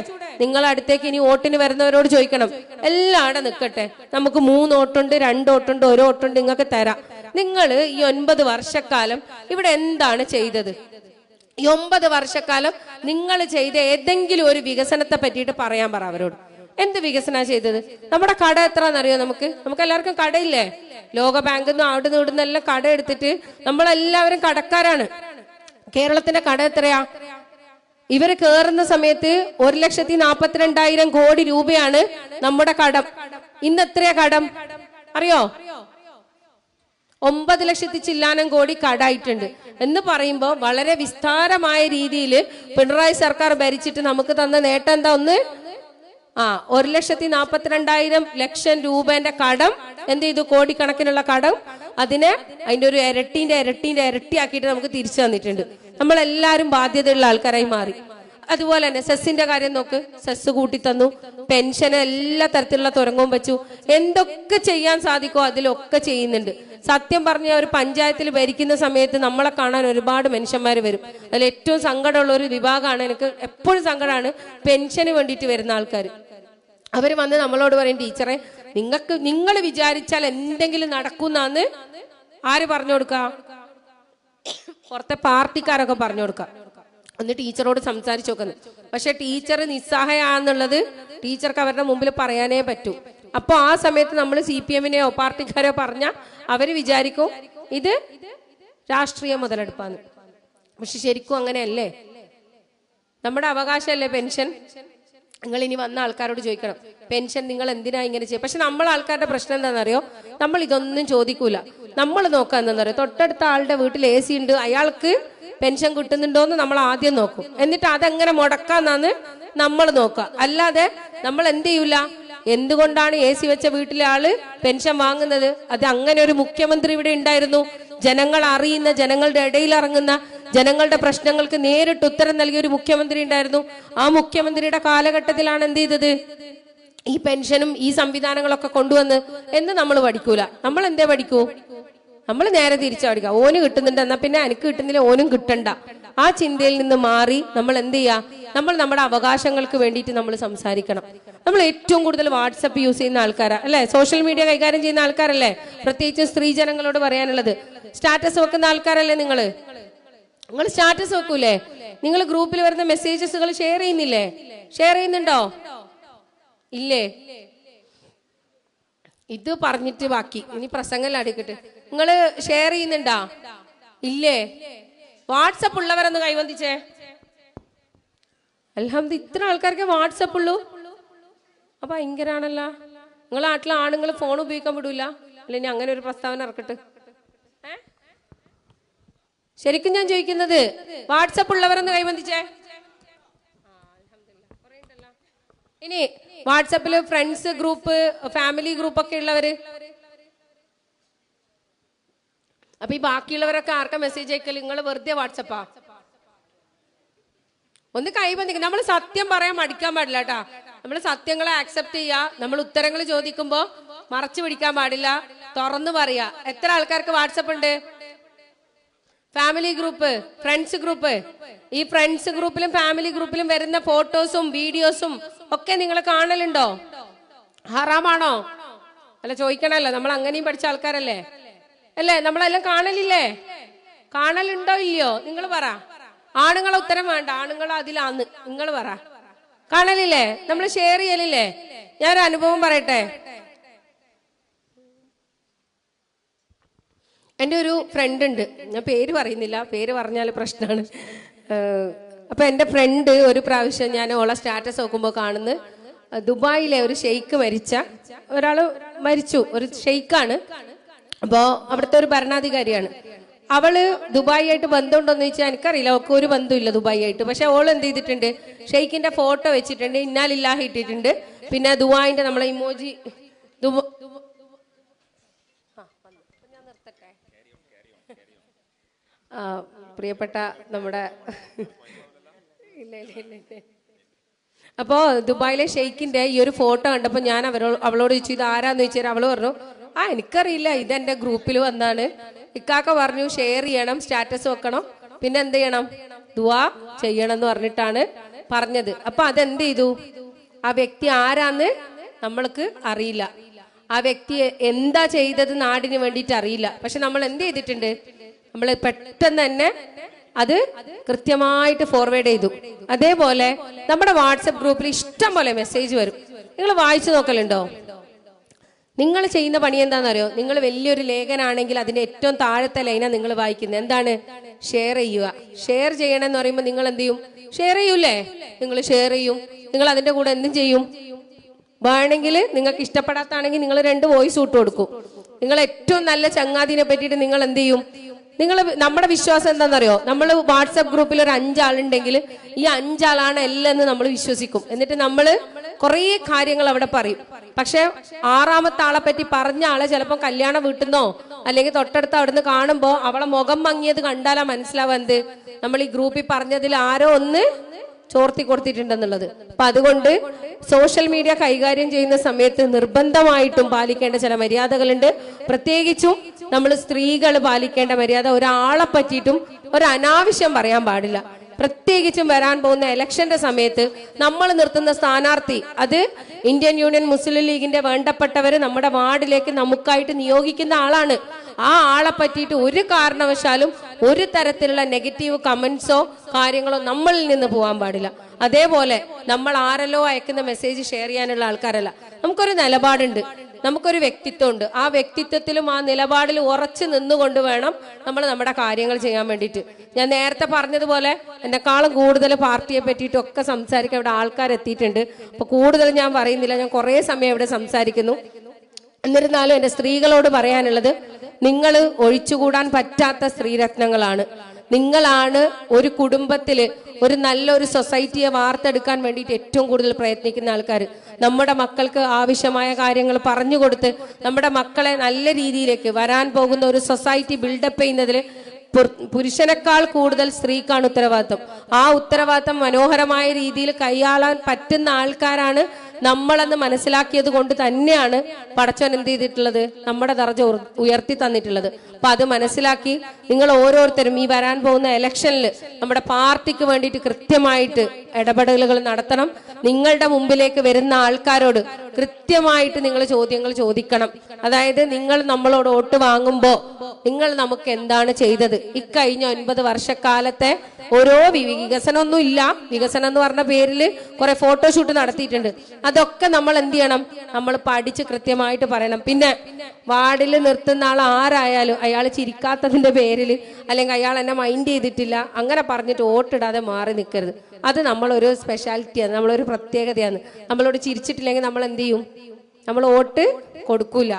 നിങ്ങൾ അടുത്തേക്ക് ഇനി വോട്ടിന് വരുന്നവരോട് ചോദിക്കണം. എല്ലാം അവിടെ നിൽക്കട്ടെ, നമുക്ക് 3 വോട്ടുണ്ട്, 2 വോട്ടുണ്ട്, 1 വോട്ടുണ്ട് നിങ്ങൾക്ക് തരാം. നിങ്ങൾ ഈ 9 വർഷക്കാലം ഇവിടെ എന്താണ് ചെയ്തത്? ഈ 9 വർഷക്കാലം നിങ്ങൾ ചെയ്ത ഏതെങ്കിലും ഒരു വികസനത്തെ പറ്റിയിട്ട് പറയാൻ പറ അവരോട്. എന്ത് വികസന ചെയ്തത്? നമ്മുടെ കട എത്രയെന്നറിയോ? നമുക്ക് എല്ലാവർക്കും കടയില്ലേ? ലോക ബാങ്കിൽ നിന്നും അവിടെ നിന്ന് ഇവിടുന്നെല്ലാം കട എടുത്തിട്ട് നമ്മളെല്ലാവരും കടക്കാരാണ്. കേരളത്തിന്റെ കട എത്രയാ? ഇവര് കേറുന്ന സമയത്ത് 1,42,000 കോടി രൂപയാണ് നമ്മുടെ കടം. ഇന്ന് എത്രയാ കടം അറിയോ? 9 ലക്ഷത്തി ചില്ലാനം കോടി കടായിട്ടുണ്ട് എന്ന് പറയുമ്പോൾ വളരെ വിസ്താരമായ രീതിയിൽ പിണറായി സർക്കാർ ഭരിച്ചിട്ട് നമുക്ക് തന്ന നേട്ടം എന്താ? 1,42,000 രൂപേന്റെ കടം എന്ത് ചെയ്തു? കോടിക്കണക്കിനുള്ള കടം അതിന്റെ ഒരു ഇരട്ടിയാക്കിയിട്ട് നമുക്ക് തിരിച്ചു തന്നിട്ടുണ്ട്. നമ്മളെല്ലാരും ബാധ്യതയുള്ള ആൾക്കാരായി മാറി. അതുപോലെ തന്നെ സെസ്സിന്റെ കാര്യം നോക്ക്, സെസ് കൂട്ടി തന്നു, പെൻഷൻ എല്ലാ തരത്തിലുള്ള തുരങ്കവും വെച്ചു. എന്തൊക്കെ ചെയ്യാൻ സാധിക്കോ അതിലൊക്കെ ചെയ്യുന്നുണ്ട്. സത്യം പറഞ്ഞ ഒരു പഞ്ചായത്തിൽ ഭരിക്കുന്ന സമയത്ത് നമ്മളെ കാണാൻ ഒരുപാട് മനുഷ്യന്മാർ വരും. അതിൽ ഏറ്റവും സങ്കടമുള്ള ഒരു വിഭാഗമാണ്, എനിക്ക് എപ്പോഴും സങ്കടമാണ്, പെൻഷന് വേണ്ടിയിട്ട് വരുന്ന ആൾക്കാർ. അവർ വന്ന് നമ്മളോട് പറയും, ടീച്ചറെ നിങ്ങൾ വിചാരിച്ചാൽ എന്തെങ്കിലും നടക്കുന്നാന്ന് ആര് പറഞ്ഞു കൊടുക്കുക? പുറത്തെ പാർട്ടിക്കാരൊക്കെ പറഞ്ഞു കൊടുക്കാം. ഒന്ന് ടീച്ചറോട് സംസാരിച്ചു നോക്കുന്നത്. പക്ഷെ ടീച്ചർ നിസ്സഹായാന്നുള്ളത് ടീച്ചർക്ക് അവരുടെ മുമ്പിൽ പറയാനേ പറ്റൂ. അപ്പൊ ആ സമയത്ത് നമ്മൾ CPM-നെയോ പാർട്ടിക്കാരോ പറഞ്ഞാൽ അവര് വിചാരിക്കും ഇത് രാഷ്ട്രീയ മുതലെടുപ്പാന്ന്. പക്ഷെ ശരിക്കും അങ്ങനെയല്ലേ? നമ്മുടെ അവകാശമല്ലേ പെൻഷൻ? നിങ്ങൾ ഇനി വന്ന ആൾക്കാരോട് ചോദിക്കണം, പെൻഷൻ നിങ്ങൾ എന്തിനാ ഇങ്ങനെ ചെയ്യുക? പക്ഷെ നമ്മളെ ആൾക്കാരുടെ പ്രശ്നം എന്താണെന്നറിയോ? നമ്മൾ ഇതൊന്നും ചോദിക്കൂല. നമ്മൾ നോക്കുക എന്താണെന്നറിയോ? തൊട്ടടുത്ത ആളുടെ വീട്ടിൽ AC ഉണ്ട്, അയാൾക്ക് പെൻഷൻ കിട്ടുന്നുണ്ടോന്ന് നമ്മൾ ആദ്യം നോക്കും. എന്നിട്ട് അതെങ്ങനെ മുടക്കാന്നാന്ന് നമ്മൾ നോക്കുക. അല്ലാതെ നമ്മൾ എന്ത് ചെയ്യൂല? എന്തുകൊണ്ടാണ് AC വെച്ച വീട്ടിലെ ആള് പെൻഷൻ വാങ്ങുന്നത്? അത് അങ്ങനെ ഒരു മുഖ്യമന്ത്രി ഇവിടെ ഉണ്ടായിരുന്നു. ജനങ്ങൾ അറിയുന്ന, ജനങ്ങളുടെ ഇടയിൽ ഇറങ്ങുന്ന, ജനങ്ങളുടെ പ്രശ്നങ്ങൾക്ക് നേരിട്ട് ഉത്തരം നൽകിയ ഒരു മുഖ്യമന്ത്രി ഉണ്ടായിരുന്നു. ആ മുഖ്യമന്ത്രിയുടെ കാലഘട്ടത്തിലാണ് എന്ത് ചെയ്തത്? ഈ പെൻഷനും ഈ സംവിധാനങ്ങളൊക്കെ കൊണ്ടുവന്ന് എന്ന് നമ്മൾ പഠിക്കൂല. നമ്മൾ എന്തേ പഠിക്കൂ? നമ്മൾ നേരെ തിരിച്ചു പഠിക്കുക. ഓന് കിട്ടുന്നുണ്ട്, എന്നാ പിന്നെ എനിക്ക് കിട്ടുന്നില്ല, ഓനും കിട്ടണ്ട. ആ ചിന്തയിൽ നിന്ന് മാറി നമ്മൾ എന്ത് ചെയ്യാ? നമ്മൾ നമ്മുടെ അവകാശങ്ങൾക്ക് വേണ്ടിയിട്ട് നമ്മൾ സംസാരിക്കണം. നമ്മൾ ഏറ്റവും കൂടുതൽ വാട്സപ്പ് യൂസ് ചെയ്യുന്ന ആൾക്കാരാ അല്ലെ? സോഷ്യൽ മീഡിയ കൈകാര്യം ചെയ്യുന്ന ആൾക്കാരല്ലേ? പ്രത്യേകിച്ച് സ്ത്രീ ജനങ്ങളോട് പറയാനുള്ളത്, സ്റ്റാറ്റസ് വെക്കുന്ന ആൾക്കാരല്ലേ നിങ്ങൾ സ്റ്റാറ്റസ് വെക്കൂലേ? നിങ്ങൾ ഗ്രൂപ്പിൽ വരുന്ന മെസ്സേജസുകൾ ഷെയർ ചെയ്യുന്നില്ലേ? ഷെയർ ചെയ്യുന്നുണ്ടോ? ഇല്ലേ? ഇത് പറഞ്ഞിട്ട് ബാക്കി ഇനി പ്രസംഗം അടിക്കട്ടെ. നിങ്ങൾ ഷെയർ ചെയ്യുന്നുണ്ടാ? ഇല്ലേ? വാട്സപ്പ് ഉള്ളവരൊന്ന് കൈവന്തിച്ചേ. അൽഹംദുലില്ലാ, ഇത്ര ആൾക്കാർക്ക് വാട്സപ്പ് ഉള്ളൂ. അപ്പൊ ഭയങ്കരാണല്ലോ. നിങ്ങളെ നാട്ടിലെ ആണുങ്ങൾ ഫോൺ ഉപയോഗിക്കാൻ വിടൂല അല്ലെ? ഇനി അങ്ങനെ ഒരു പ്രസ്താവന ഇറക്കട്ടെ. ശരിക്കും ഞാൻ ചോദിക്കുന്നത്, വാട്സപ്പ് ഉള്ളവരൊന്ന് കൈവന്തിച്ചേ. ഇനി വാട്സപ്പില് ഫ്രണ്ട്സ് ഗ്രൂപ്പ്, ഫാമിലി ഗ്രൂപ്പ് ഒക്കെ ഉള്ളവര്, അപ്പൊ ഈ ബാക്കിയുള്ളവരൊക്കെ ആർക്കാ മെസ്സേജ് അയക്കല്? നിങ്ങൾ വെറുതെ വാട്സപ്പാ? ഒന്ന് കൈബന്ധിക്കുക. നമ്മൾ സത്യം പറയാൻ മടിക്കാൻ പാടില്ല കേട്ടാ. നമ്മൾ സത്യങ്ങളെ ആക്സെപ്റ്റ് ചെയ്യാ. നമ്മൾ ഉത്തരങ്ങൾ ചോദിക്കുമ്പോ മറച്ചു പിടിക്കാൻ പാടില്ല, തുറന്നു പറയാ. എത്ര ആൾക്കാർക്ക് വാട്സപ്പ് ഉണ്ട്? Family group, friends group. ഈ ഫ്രണ്ട്സ് ഗ്രൂപ്പിലും ഫാമിലി ഗ്രൂപ്പിലും വരുന്ന ഫോട്ടോസും വീഡിയോസും ഒക്കെ നിങ്ങൾ കാണലുണ്ടോ? ഹറാമാണോ? അല്ല, ചോദിക്കണല്ലോ. നമ്മൾ അങ്ങനെയും പഠിച്ച ആൾക്കാരല്ലേ അല്ലേ? നമ്മളെല്ലാം കാണലില്ലേ? കാണലുണ്ടോ ഇല്ലയോ? നിങ്ങൾ പറ. ആണുങ്ങളെ ഉത്തരം വേണ്ട, ആണുങ്ങൾ അതിലാന്ന്. നിങ്ങൾ പറ. കാണലില്ലേ? നമ്മൾ ഷെയർ ചെയ്യലില്ലേ? ഞാനൊരു അനുഭവം പറയട്ടെ. എൻ്റെ ഒരു ഫ്രണ്ട് ഉണ്ട്, ഞാൻ പേര് പറയുന്നില്ല, പേര് പറഞ്ഞാൽ പ്രശ്നമാണ്. അപ്പൊ എൻ്റെ ഫ്രണ്ട് ഒരു പ്രാവശ്യം ഞാൻ ഓളെ സ്റ്റാറ്റസ് നോക്കുമ്പോൾ കാണുന്നു, ദുബായിലെ ഒരു ഷെയ്ഖ് മരിച്ച ഒരാള് മരിച്ചു. ഒരു ഷെയ്ഖാണ്. അപ്പോ അവിടുത്തെ ഒരു ഭരണാധികാരിയാണ്. അവള് ദുബായി ആയിട്ട് ബന്ധമുണ്ടോന്ന് ചോദിച്ചാൽ എനിക്കറിയില്ല, അവൾക്ക് ഒരു ബന്ധമില്ല ദുബായി ആയിട്ട്. പക്ഷെ ഓള് എന്ത് ചെയ്തിട്ടുണ്ട്? ഷെയ്ഖിന്റെ ഫോട്ടോ വെച്ചിട്ടുണ്ട്, ഇന്നാലില്ലാഹി ഇട്ടിട്ടുണ്ട്, പിന്നെ ദുബായിന്റെ നമ്മളെ ഇമോജി. പ്രിയപ്പെട്ട നമ്മുടെ അപ്പോ ദുബായിലെ ഷെയ്ഖിന്റെ ഈ ഒരു ഫോട്ടോ കണ്ടപ്പോ ഞാൻ അവളോട് ചോദിച്ചു, ഇത് ആരാന്ന് ചോദിച്ചാൽ അവള് പറഞ്ഞു, എനിക്കറിയില്ല, ഇതെന്റെ ഗ്രൂപ്പിൽ വന്നാണ്. ഇക്കാക്ക പറഞ്ഞു ഷെയർ ചെയ്യണം, സ്റ്റാറ്റസ് വെക്കണം, പിന്നെ എന്ത് ചെയ്യണം? ദുആ ചെയ്യണം എന്ന് പറഞ്ഞിട്ടാണ് പറഞ്ഞത്. അപ്പൊ അതെന്ത് ചെയ്തു? ആ വ്യക്തി ആരാന്ന് നമ്മൾക്ക് അറിയില്ല, ആ വ്യക്തി എന്താ ചെയ്തത് നാടിന് വേണ്ടിയിട്ട് അറിയില്ല. പക്ഷെ നമ്മൾ എന്ത് ചെയ്തിട്ടുണ്ട്? നമ്മൾ പെട്ടെന്ന് തന്നെ അത് കൃത്യമായിട്ട് ഫോർവേഡ് ചെയ്തു. അതേപോലെ നമ്മുടെ വാട്സപ്പ് ഗ്രൂപ്പിൽ ഇഷ്ടം പോലെ മെസ്സേജ് വരും. നിങ്ങൾ വായിച്ചു നോക്കലുണ്ടോ? നിങ്ങൾ ചെയ്യുന്ന പണി എന്താണെന്നറിയോ? നിങ്ങൾ വലിയൊരു ലേഖനാണെങ്കിൽ അതിന്റെ ഏറ്റവും താഴത്തെ ലൈനാണ് നിങ്ങൾ വായിക്കുന്നത്. എന്താണ്? ഷെയർ ചെയ്യുക. ഷെയർ ചെയ്യണമെന്ന് പറയുമ്പോൾ നിങ്ങൾ എന്ത് ചെയ്യും? ഷെയർ ചെയ്യൂലേ? നിങ്ങൾ ഷെയർ ചെയ്യും. നിങ്ങൾ അതിന്റെ കൂടെ എന്തും ചെയ്യും? വേണമെങ്കിൽ നിങ്ങൾക്ക് ഇഷ്ടപ്പെടാത്താണെങ്കിൽ നിങ്ങൾ 2 വോയിസ് ഇട്ട് കൊടുക്കും. നിങ്ങൾ ഏറ്റവും നല്ല ചങ്ങാതിനെ പറ്റിയിട്ട് നിങ്ങൾ എന്ത് ചെയ്യും? നമ്മുടെ വിശ്വാസം എന്താണെന്നറിയോ? നമ്മൾ വാട്സപ്പ് ഗ്രൂപ്പിൽ ഒരു 5 ആളുണ്ടെങ്കിൽ ഈ 5 ആളാണ് എല്ലാം എന്ന് നമ്മൾ വിശ്വസിക്കും. എന്നിട്ട് നമ്മൾ കുറേ കാര്യങ്ങൾ അവിടെ പറയും. പക്ഷെ 6ാമത്തെ ആളെ പറ്റി പറഞ്ഞ ആളെ ചിലപ്പോൾ കല്യാണം വീട്ടുന്നോ അല്ലെങ്കിൽ തൊട്ടടുത്ത് അവിടുന്ന് കാണുമ്പോ അവളെ മുഖം മങ്ങിയത് കണ്ടാലാ മനസ്സിലാവാ എന്ത് നമ്മൾ ഈ ഗ്രൂപ്പിൽ പറഞ്ഞതിൽ ആരോ ഒന്ന് ചോർത്തി കൊടുത്തിട്ടുണ്ടെന്നുള്ളത്. അപ്പൊ അതുകൊണ്ട് സോഷ്യൽ മീഡിയ കൈകാര്യം ചെയ്യുന്ന സമയത്ത് നിർബന്ധമായിട്ടും പാലിക്കേണ്ട ചില മര്യാദകളുണ്ട്. പ്രത്യേകിച്ചും നമ്മൾ സ്ത്രീകൾ പാലിക്കേണ്ട മര്യാദ, ഒരാളെ പറ്റിയിട്ടും ഒരു അനാവശ്യം പറയാൻ പാടില്ല. പ്രത്യേകിച്ചും വരാൻ പോകുന്ന ഇലക്ഷന്റെ സമയത്ത് നമ്മൾ നിർത്തുന്ന സ്ഥാനാർത്ഥി അത് ഇന്ത്യൻ യൂണിയൻ മുസ്ലിം ലീഗിന്റെ വേണ്ടപ്പെട്ടവര് നമ്മുടെ വാർഡിലേക്ക് നമുക്കായിട്ട് നിയോഗിക്കുന്ന ആളാണ്. ആ ആളെ പറ്റിയിട്ട് ഒരു കാരണവശാലും ഒരു തരത്തിലുള്ള നെഗറ്റീവ് കമന്റ്സോ കാര്യങ്ങളോ നമ്മളിൽ നിന്ന് പോകാൻ പാടില്ല. അതേപോലെ നമ്മൾ ആരല്ലോ അയക്കുന്ന മെസ്സേജ് ഷെയർ ചെയ്യാനുള്ള ആൾക്കാരല്ല. നമുക്കൊരു നിലപാടുണ്ട്, നമുക്കൊരു വ്യക്തിത്വമുണ്ട്. ആ വ്യക്തിത്വത്തിലും ആ നിലപാടിൽ ഉറച്ചു നിന്നുകൊണ്ട് വേണം നമ്മൾ നമ്മുടെ കാര്യങ്ങൾ ചെയ്യാൻ വേണ്ടിയിട്ട്. ഞാൻ നേരത്തെ പറഞ്ഞതുപോലെ എന്നെക്കാളും കൂടുതൽ പാർട്ടിയെ പറ്റിയിട്ടൊക്കെ സംസാരിക്കാൻ ഇവിടെ ആൾക്കാരെത്തിയിട്ടുണ്ട്. അപ്പൊ കൂടുതൽ ഞാൻ പറയുന്നില്ല, ഞാൻ കുറേ സമയം ഇവിടെ സംസാരിക്കുന്നു. എന്നിരുന്നാലും എൻ്റെ സ്ത്രീകളോട് പറയാനുള്ളത്, നിങ്ങൾ ഒഴിച്ചുകൂടാൻ പറ്റാത്ത സ്ത്രീരത്നങ്ങളാണ്. നിങ്ങളാണ് ഒരു കുടുംബത്തില് ഒരു നല്ലൊരു സൊസൈറ്റിയെ വാർത്തെടുക്കാൻ വേണ്ടിയിട്ട് ഏറ്റവും കൂടുതൽ പ്രയത്നിക്കുന്ന ആൾക്കാർ. നമ്മുടെ മക്കൾക്ക് ആവശ്യമായ കാര്യങ്ങൾ പറഞ്ഞു കൊടുത്ത് നമ്മുടെ മക്കളെ നല്ല രീതിയിലേക്ക് വരാൻ പോകുന്ന ഒരു സൊസൈറ്റി ബിൽഡപ്പ് ചെയ്യുന്നതിൽ പുരുഷനേക്കാൾ കൂടുതൽ സ്ത്രീക്കാണ് ഉത്തരവാദിത്വം. ആ ഉത്തരവാദിത്വം മനോഹരമായ രീതിയിൽ കൈയാളാൻ പറ്റുന്ന ആൾക്കാരാണ് നമ്മളെന്ന് മനസ്സിലാക്കിയത് കൊണ്ട് തന്നെയാണ് പടച്ചവൻ എന്ത് ചെയ്തിട്ടുള്ളത്, നമ്മുടെ ദർജ ഉയർത്തി തന്നിട്ടുള്ളത്. അപ്പൊ അത് മനസ്സിലാക്കി നിങ്ങൾ ഓരോരുത്തരും ഈ വരാൻ പോകുന്ന ഇലക്ഷനിൽ നമ്മുടെ പാർട്ടിക്ക് വേണ്ടിയിട്ട് കൃത്യമായിട്ട് ഇടപെടലുകൾ നടത്തണം. നിങ്ങളുടെ മുമ്പിലേക്ക് വരുന്ന ആൾക്കാരോട് കൃത്യമായിട്ട് നിങ്ങൾ ചോദ്യങ്ങൾ ചോദിക്കണം. അതായത് നിങ്ങൾ നമ്മളോട് വോട്ട് വാങ്ങുമ്പോ നിങ്ങൾ നമുക്ക് എന്താണ് ചെയ്തത്, ഇക്കഴിഞ്ഞ 9 വർഷക്കാലത്തെ ഓരോ വികസനമൊന്നും ഇല്ല, വികസനം എന്ന് പറഞ്ഞ പേരിൽ കുറെ ഫോട്ടോഷൂട്ട് നടത്തിയിട്ടുണ്ട്. അതൊക്കെ നമ്മൾ എന്ത് ചെയ്യണം, നമ്മൾ പഠിച്ച് കൃത്യമായിട്ട് പറയണം. പിന്നെ വാർഡിൽ നിർത്തുന്ന ആൾ ആരായാലും അയാൾ ചിരിക്കാത്തതിന്റെ പേരിൽ അല്ലെങ്കിൽ അയാൾ എന്നെ മൈൻഡ് ചെയ്തിട്ടില്ല അങ്ങനെ പറഞ്ഞിട്ട് വോട്ടിടാതെ മാറി നിൽക്കരുത്. അത് നമ്മളൊരു സ്പെഷ്യാലിറ്റിയാണ്, നമ്മളൊരു പ്രത്യേകതയാണ്. നമ്മളോട് ചിരിച്ചിട്ടില്ലെങ്കിൽ നമ്മൾ എന്ത് ചെയ്യും, നമ്മൾ വോട്ട് കൊടുക്കൂല.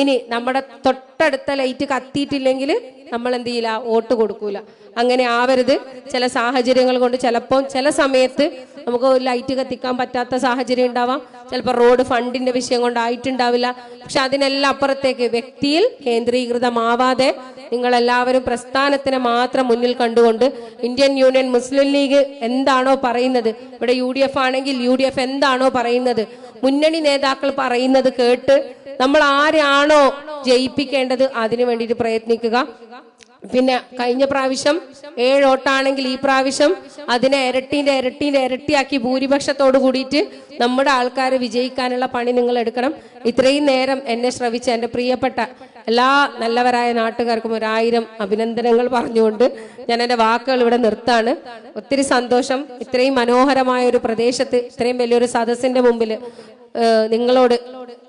ഇനി നമ്മുടെ തൊട്ടടുത്ത ലൈറ്റ് കത്തിയിട്ടില്ലെങ്കിൽ നമ്മൾ എന്ത് ചെയ്യില്ല, വോട്ട് കൊടുക്കൂല. അങ്ങനെ ആവരുത്. ചില സാഹചര്യങ്ങൾ കൊണ്ട് ചിലപ്പോൾ ചില സമയത്ത് നമുക്ക് ലൈറ്റ് കത്തിക്കാൻ പറ്റാത്ത സാഹചര്യം ഉണ്ടാവാം. ചിലപ്പോൾ റോഡ് ഫണ്ടിന്റെ വിഷയം കൊണ്ടായിട്ടുണ്ടാവില്ല. പക്ഷെ അതിനെല്ലാം അപ്പുറത്തേക്ക് വ്യക്തിയിൽ കേന്ദ്രീകൃതമാവാതെ നിങ്ങളെല്ലാവരും പ്രസ്ഥാനത്തിനെ മാത്രം മുന്നിൽ കണ്ടുകൊണ്ട് ഇന്ത്യൻ യൂണിയൻ മുസ്ലിം ലീഗ് എന്താണോ പറയുന്നത്, ഇവിടെ UDF ആണെങ്കിൽ UDF എന്താണോ പറയുന്നത്, മുന്നണി നേതാക്കൾ പറയുന്നത് കേട്ട് നമ്മൾ ആരാണോ ജയിപ്പിക്കേണ്ടത് അതിനു വേണ്ടിയിട്ട് പ്രയത്നിക്കുക. പിന്നെ കഴിഞ്ഞ പ്രാവശ്യം 7 വോട്ടാണെങ്കിൽ ഈ പ്രാവശ്യം അതിനെ ഇരട്ടിയാക്കി ഭൂരിപക്ഷത്തോട് കൂടിയിട്ട് നമ്മുടെ ആൾക്കാർ വിജയിക്കാനുള്ള പണി നിങ്ങൾ എടുക്കണം. ഇത്രയും നേരം എന്നെ ശ്രവിച്ച എൻ്റെ പ്രിയപ്പെട്ട എല്ലാ നല്ലവരായ നാട്ടുകാർക്കും 1000 അഭിനന്ദനങ്ങൾ പറഞ്ഞുകൊണ്ട് ഞാൻ എൻ്റെ വാക്കുകൾ ഇവിടെ നിർത്താണ്. ഒത്തിരി സന്തോഷം. ഇത്രയും മനോഹരമായ ഒരു പ്രദേശത്ത് ഇത്രയും വലിയൊരു സദസ്സിന്റെ മുമ്പിൽ നിങ്ങളോട്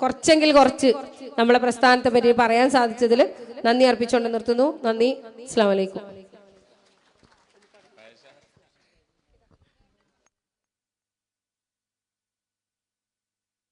കുറച്ച് നമ്മളെ പ്രസ്ഥാനത്തെ പറ്റി പറയാൻ സാധിച്ചതിൽ നന്ദി അർപ്പിച്ചുകൊണ്ട് നിർത്തുന്നു. നന്ദി. അസ്സലാമു അലൈക്കും.